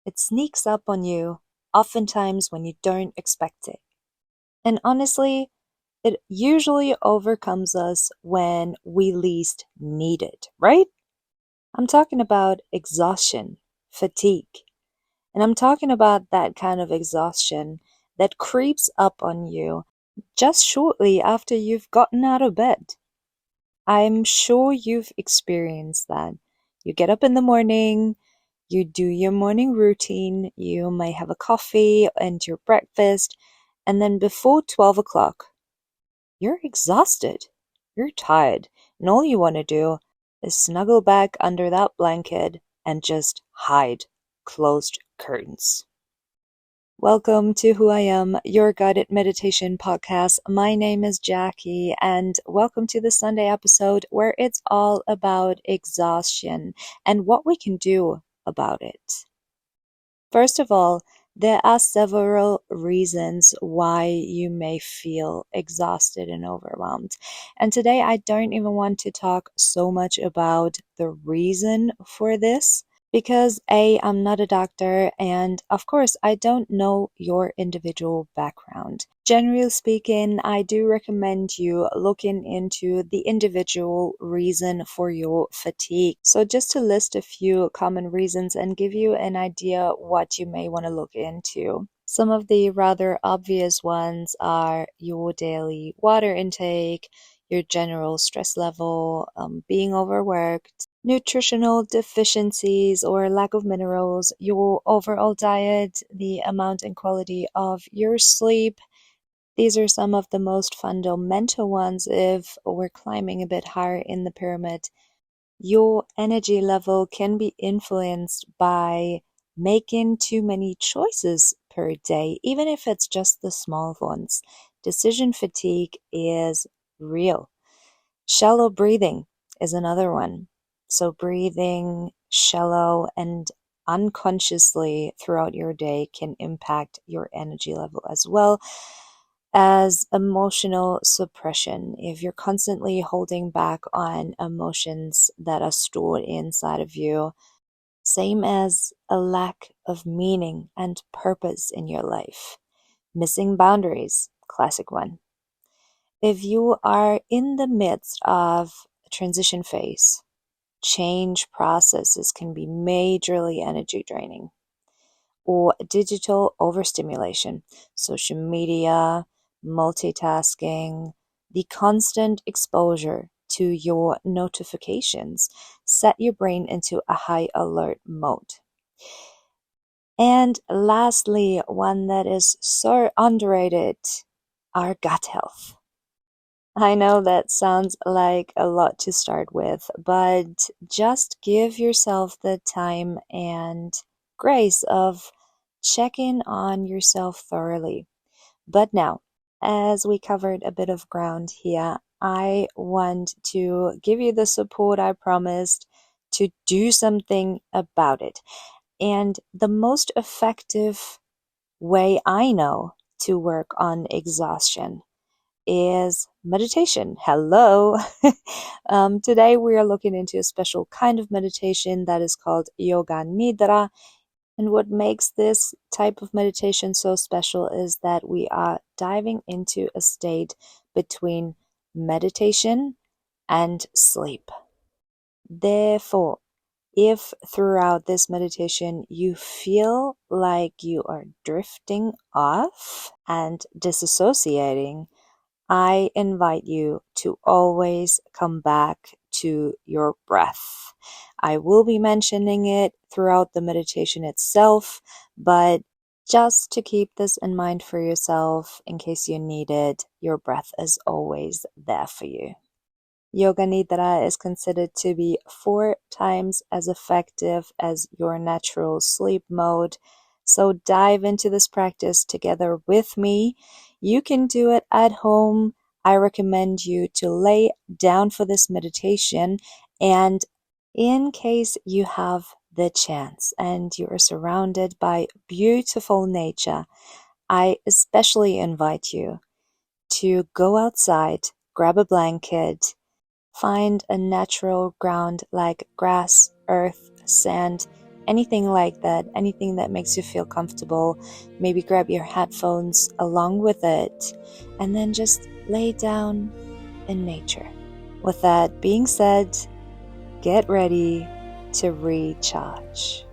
It sneaks up on you, oftentimes when you don't expect it. And honestly, it usually overcomes us when we least need it, right? I'm talking about exhaustion, fatigue. And I'm talking about that kind of exhaustion that creeps up on you just shortly after you've gotten out of bed. I'm sure you've experienced that. You get up in the morning, you do your morning routine, you may have a coffee and your breakfast, and then before 12 o'clock, you're exhausted. You're tired, and all you want to do is snuggle back under that blanket and just hide. Closed curtains. Welcome to Who I Am, your guided meditation podcast. My name is Jackie, and welcome to the Sunday episode where it's all about exhaustion and what we can do about it. First of all, there are several reasons why you may feel exhausted and overwhelmed. And today I don't even want to talk so much about the reason for this because I'm not a doctor, and of course, I don't know your individual background. Generally speaking, I do recommend you looking into the individual reason for your fatigue. So just to list a few common reasons and give you an idea what you may want to look into. Some of the rather obvious ones are your daily water intake, your general stress level, being overworked, nutritional deficiencies or lack of minerals, your overall diet, the amount and quality of your sleep. These are some of the most fundamental ones if we're climbing a bit higher in the pyramid. Your energy level can be influenced by making too many choices per day, even if it's just the small ones. Decision fatigue is real. Shallow breathing is another one. So breathing shallow and unconsciously throughout your day can impact your energy level as well as emotional suppression. If you're constantly holding back on emotions that are stored inside of you, same as a lack of meaning and purpose in your life. Missing boundaries, classic one. If you are in the midst of a transition phase, change processes can be majorly energy draining. Or digital overstimulation, social media, multitasking, the constant exposure to your notifications set your brain into a high alert mode. And lastly, one that is so underrated, our gut health. I know that sounds like a lot to start with, but just give yourself the time and grace of checking on yourself thoroughly. But now, as we covered a bit of ground here, I want to give you the support I promised to do something about it. And the most effective way I know to work on exhaustion is meditation. Hello. Today we are looking into a special kind of meditation that is called Yoga Nidra. And what makes this type of meditation so special is that we are diving into a state between meditation and sleep. Therefore, if throughout this meditation you feel like you are drifting off and disassociating, I invite you to always come back to your breath. I will be mentioning it throughout the meditation itself, but just to keep this in mind for yourself in case you need it, your breath is always there for you. Yoga Nidra is considered to be 4 times as effective as your natural sleep mode. So dive into this practice together with me. You can do it at home. I recommend you to lay down for this meditation. And in case you have the chance and you are surrounded by beautiful nature, I especially invite you to go outside, grab a blanket, find a natural ground like grass, earth, sand, anything like that, anything that makes you feel comfortable. Maybe grab your headphones along with it, and then just lay down in nature. With that being said, get ready to recharge.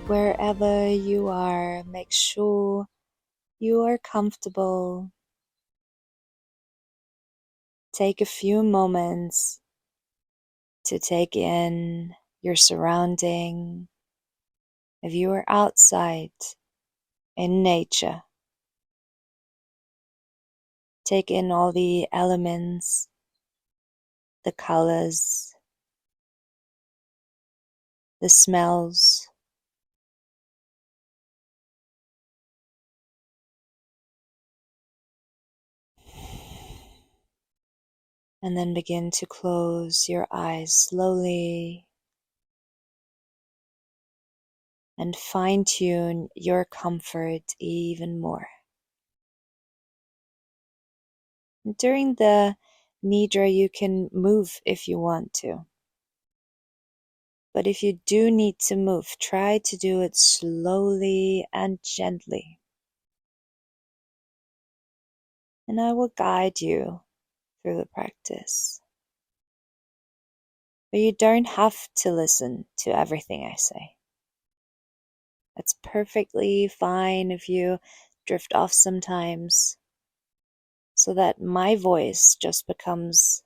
Wherever you are, make sure you are comfortable. Take a few moments to take in your surrounding. If you are outside in nature, take in all the elements, the colors, the smells. And then begin to close your eyes slowly and fine-tune your comfort even more. During the Nidra, you can move if you want to. But if you do need to move, try to do it slowly and gently. And I will guide you through the practice. But you don't have to listen to everything I say. It's perfectly fine if you drift off sometimes, so that my voice just becomes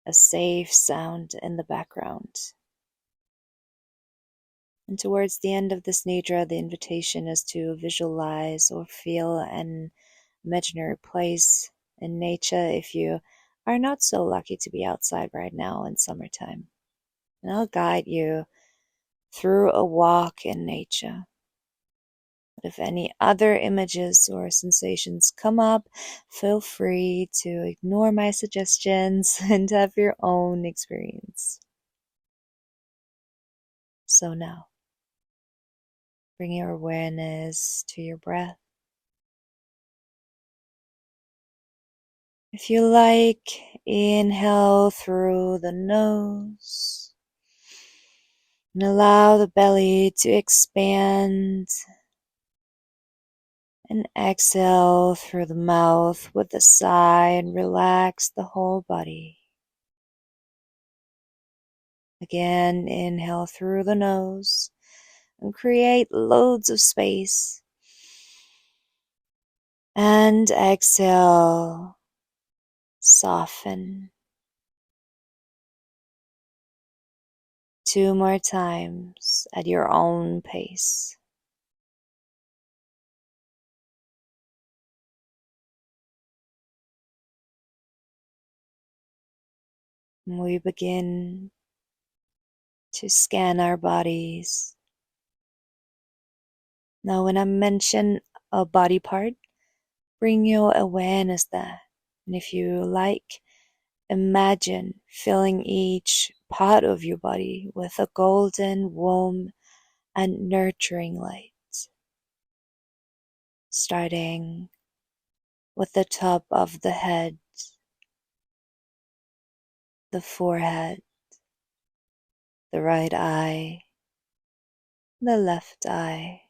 a safe sound in the background. And towards the end of this Nidra, the invitation is to visualize or feel an imaginary place in nature if you are not so lucky to be outside right now in summertime. And I'll guide you through a walk in nature. But if any other images or sensations come up, feel free to ignore my suggestions and have your own experience. So now, bring your awareness to your breath. If you like, inhale through the nose and allow the belly to expand, and exhale through the mouth with a sigh and relax the whole body. Again, inhale through the nose and create loads of space. And exhale, soften. 2 more times at your own pace. And we begin to scan our bodies. Now, when I mention a body part, bring your awareness there. And if you like, imagine filling each part of your body with a golden, warm, and nurturing light. Starting with the top of the head, the forehead, the right eye, the left eye,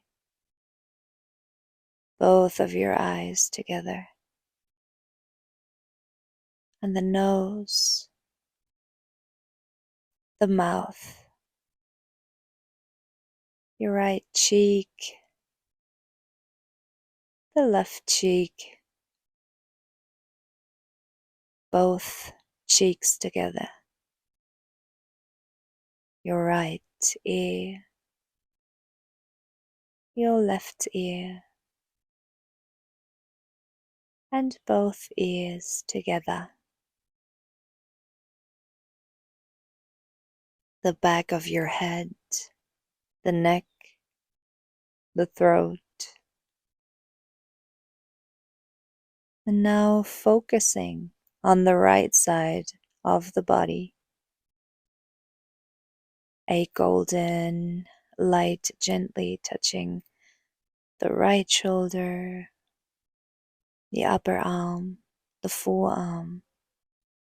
both of your eyes together, and the nose, the mouth, your right cheek, the left cheek, both cheeks together, your right ear, your left ear, and both ears together, the back of your head, the neck, the throat. And now focusing on the right side of the body. A golden light gently touching the right shoulder, the upper arm, the forearm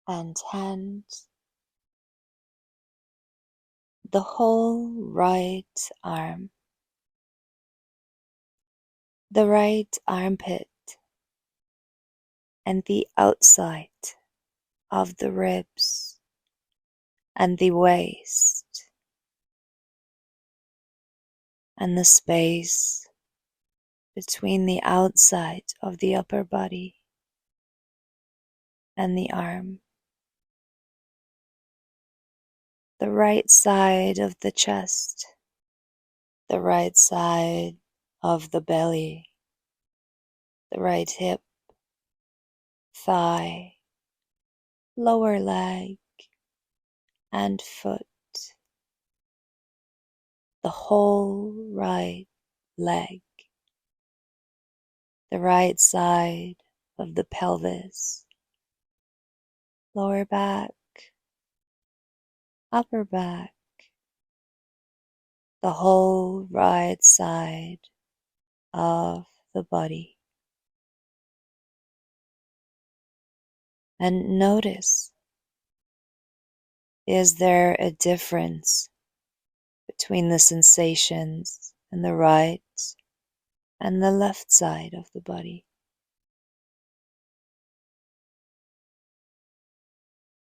and hand, the whole right arm, the right armpit, and the outside of the ribs and the waist, and the space between the outside of the upper body and the arm, the right side of the chest, the right side of the belly, the right hip, thigh, lower leg and foot, the whole right leg, the right side of the pelvis, lower back, upper back, the whole right side of the body. And notice, is there a difference between the sensations in the right and the left side of the body?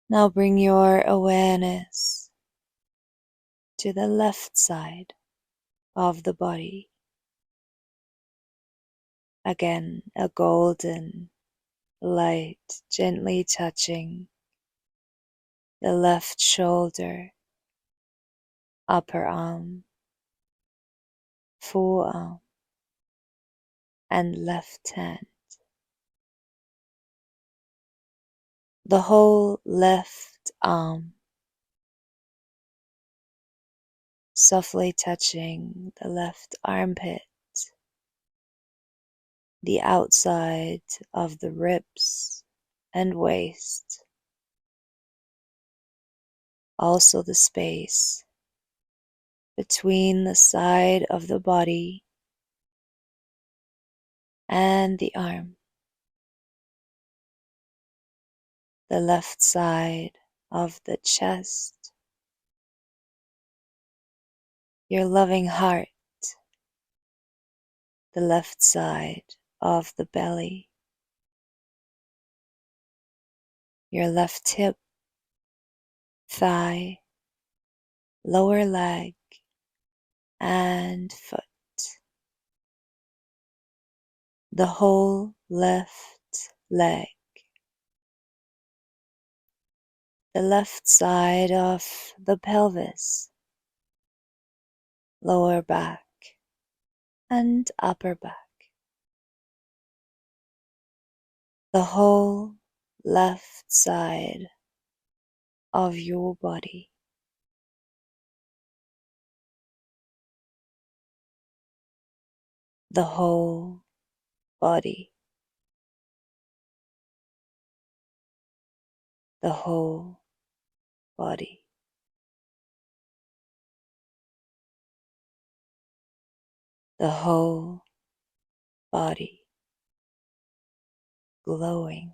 Now bring your awareness to the left side of the body. Again, a golden light gently touching the left shoulder, upper arm, forearm, and left hand. The whole left arm, softly touching the left armpit, the outside of the ribs and waist, also the space between the side of the body and the arm, the left side of the chest, your loving heart, the left side of the belly, your left hip, thigh, lower leg and foot, the whole left leg, the left side of the pelvis, lower back and upper back, the whole left side of your body. The whole body, the whole body, the whole body, glowing.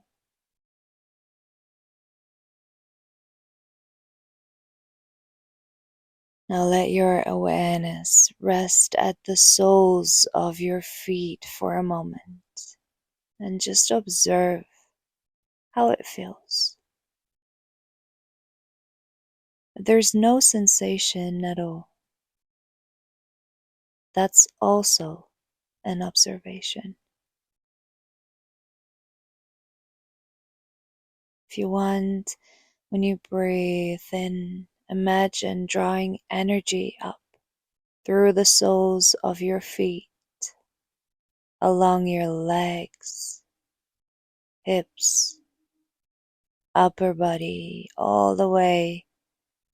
Now let your awareness rest at the soles of your feet for a moment and just observe how it feels. There's no sensation at all. That's also an observation. If you want, when you breathe in, imagine drawing energy up through the soles of your feet, along your legs, hips, upper body, all the way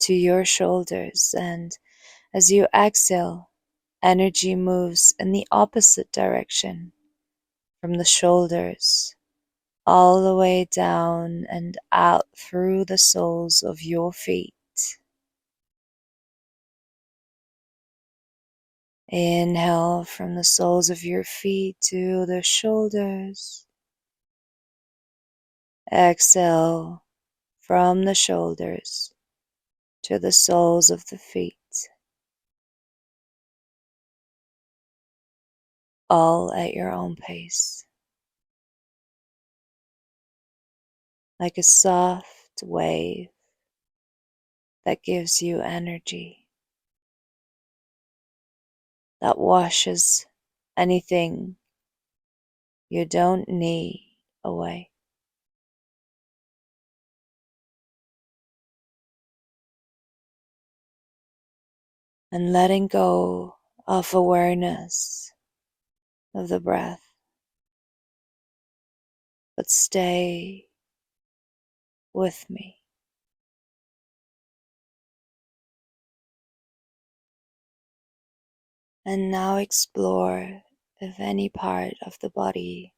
to your shoulders, and As you exhale, energy moves in the opposite direction from the shoulders all the way down and out through the soles of your feet. Inhale from the soles of your feet to the shoulders. Exhale from the shoulders to the soles of the feet. All at your own pace. Like a soft wave that gives you energy, that washes anything you don't need away. And letting go of awareness of the breath, but stay with me. And now explore if any part of the body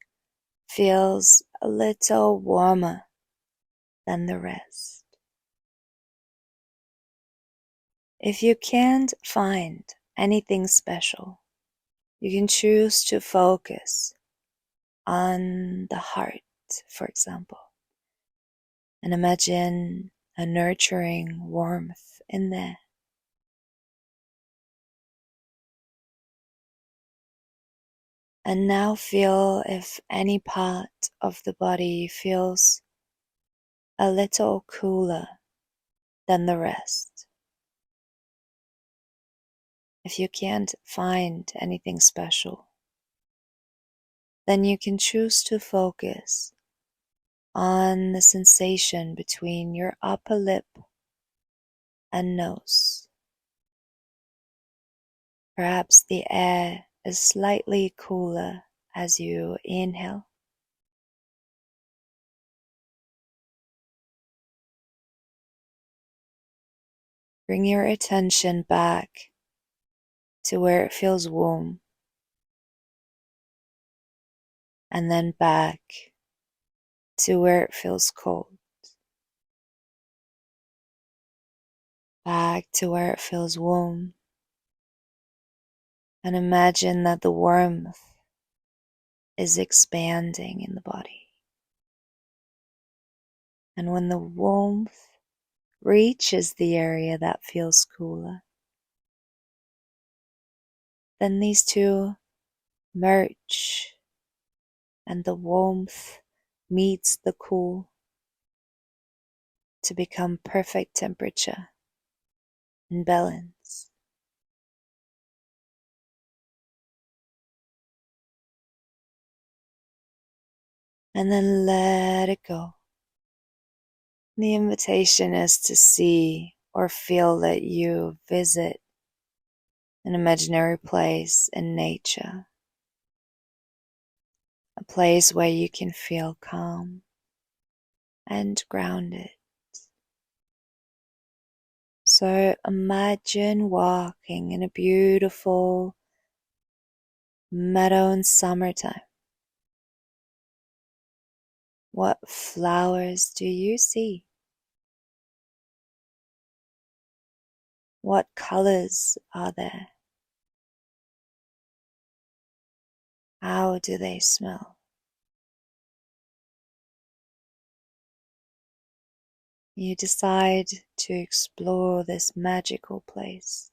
feels a little warmer than the rest. If you can't find anything special, you can choose to focus on the heart, for example, and imagine a nurturing warmth in there. And now feel if any part of the body feels a little cooler than the rest. If you can't find anything special, then you can choose to focus on the sensation between your upper lip and nose. Perhaps the air is slightly cooler as you inhale. Bring your attention back to where it feels warm, and then back to where it feels cold. Back to where it feels warm, and imagine that the warmth is expanding in the body. And when the warmth reaches the area that feels cooler, then these two merge and the warmth meets the cool to become perfect temperature and balance. And then let it go. The invitation is to see or feel that you visit an imaginary place in nature, a place where you can feel calm and grounded. So imagine walking in a beautiful meadow in summertime. What flowers do you see? What colors are there? How do they smell? You decide to explore this magical place.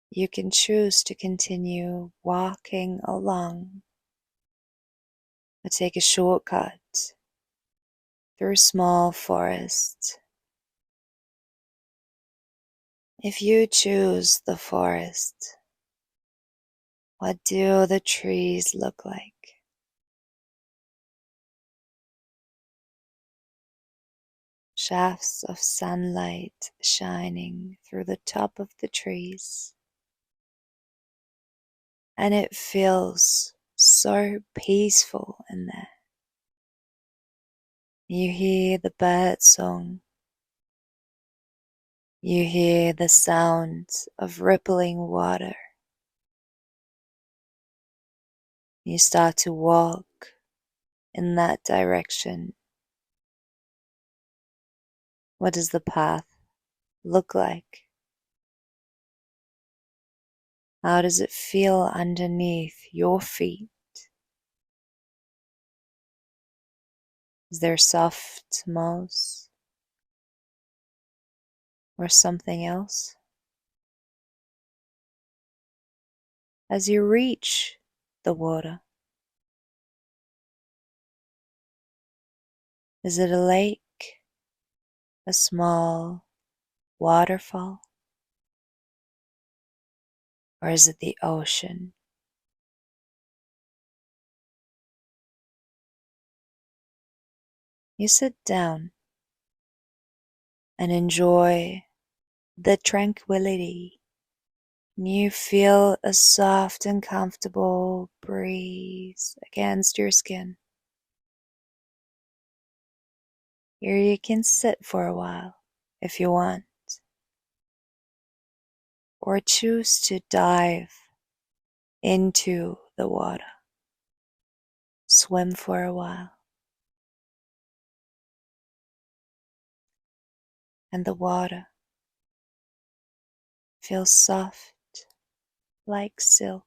You can choose to continue walking along or take a shortcut through a small forest. If you choose the forest, what do the trees look like? Shafts of sunlight shining through the top of the trees. And it feels so peaceful in there. You hear the bird song You hear the sound of rippling water. You start to walk in that direction. What does the path look like? How does it feel underneath your feet? Is there soft moss or something else? As you reach the water, is it a lake, a small waterfall, or is it the ocean? You sit down and enjoy the tranquility. You feel a soft and comfortable breeze against your skin. Here you can sit for a while if you want, or choose to dive into the water. Swim for a while. And the water feels soft like silk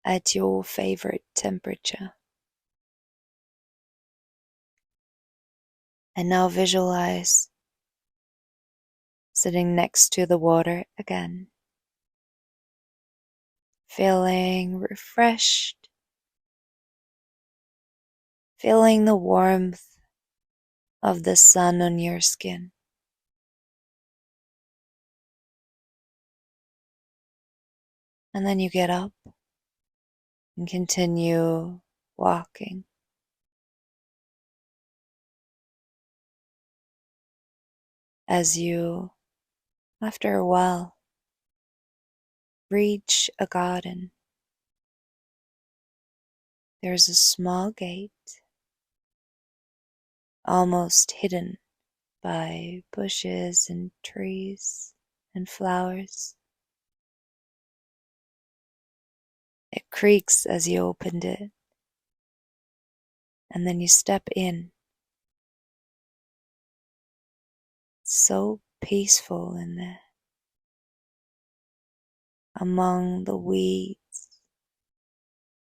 at your favorite temperature. And now visualize sitting next to the water again, feeling refreshed, feeling the warmth of the sun on your skin. And then you get up and continue walking. As you, after a while, reach a garden, there's a small gate, almost hidden by bushes and trees and flowers. It creaks as you opened it, and then you step in. It's so peaceful in there. Among the weeds,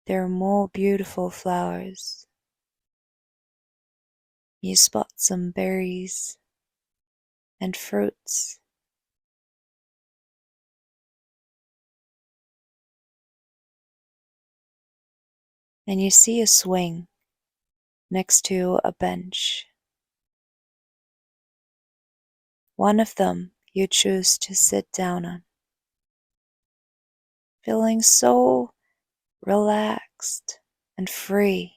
there are more beautiful flowers. You spot some berries and fruits. And you see a swing next to a bench. One of them you choose to sit down on, feeling so relaxed and free,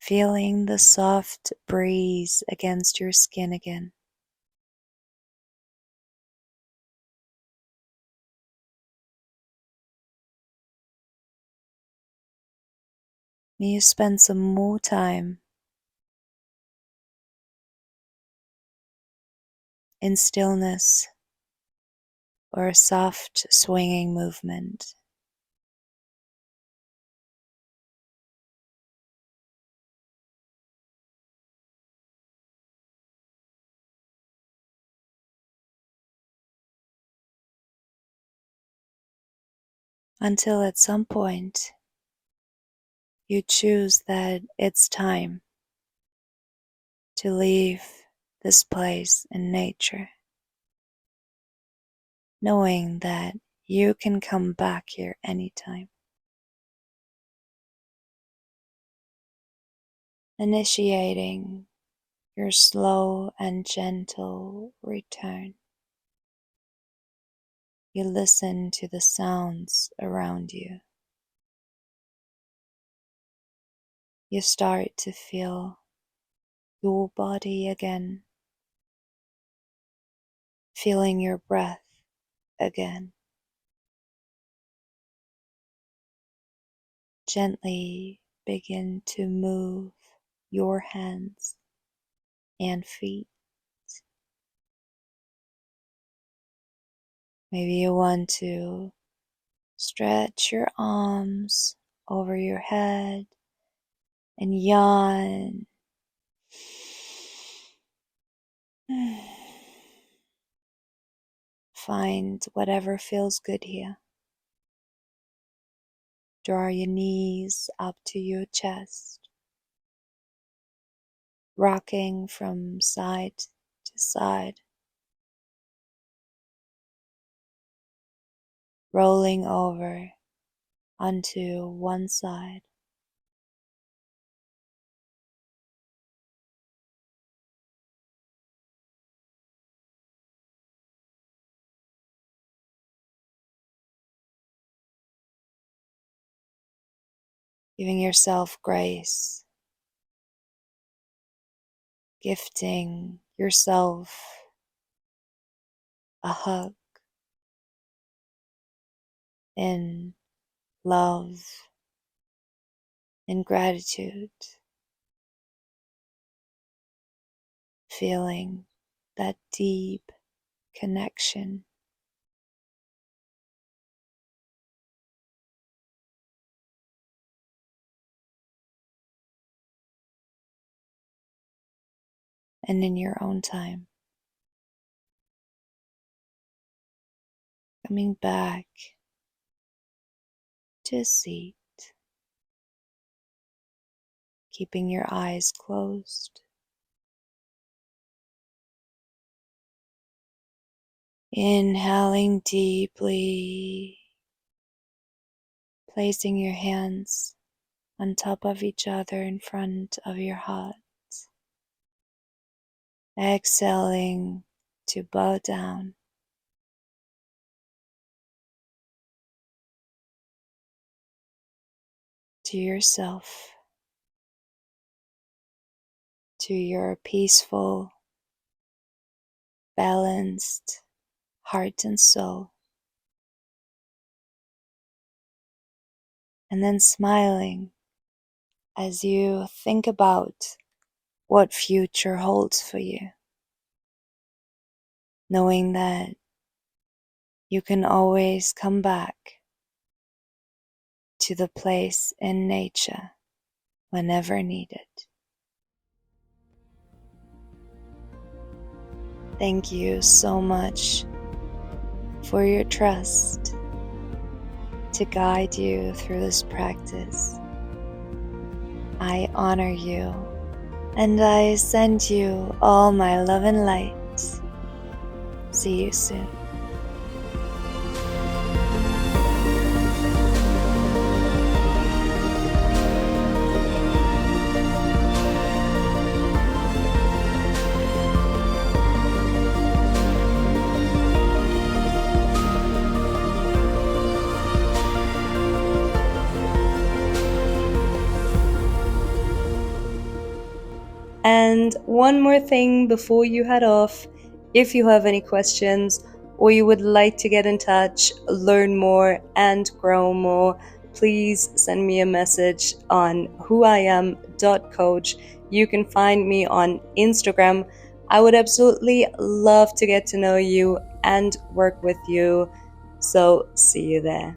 feeling the soft breeze against your skin again. May you spend some more time in stillness or a soft swinging movement. Until at some point you choose that it's time to leave this place in nature, knowing that you can come back here anytime. Initiating your slow and gentle return. You listen to the sounds around you. You start to feel your body again, feeling your breath again. Gently begin to move your hands and feet. Maybe you want to stretch your arms over your head and yawn. Find whatever feels good here. Draw your knees up to your chest, rocking from side to side, rolling over onto one side. Giving yourself grace, gifting yourself a hug in love and gratitude, feeling that deep connection. And in your own time, coming back to a seat, keeping your eyes closed. Inhaling deeply, placing your hands on top of each other in front of your heart. Exhaling to bow down. To yourself, to your peaceful, balanced heart and soul. And then smiling as you think about what future holds for you. Knowing that you can always come back to the place in nature whenever needed. Thank you so much for your trust to guide you through this practice. I honor you and I send you all my love and light. See you soon. And one more thing before you head off, if you have any questions or you would like to get in touch, learn more and grow more, please send me a message on whoiam.coach. You can find me on Instagram. I would absolutely love to get to know you and work with you. So see you there.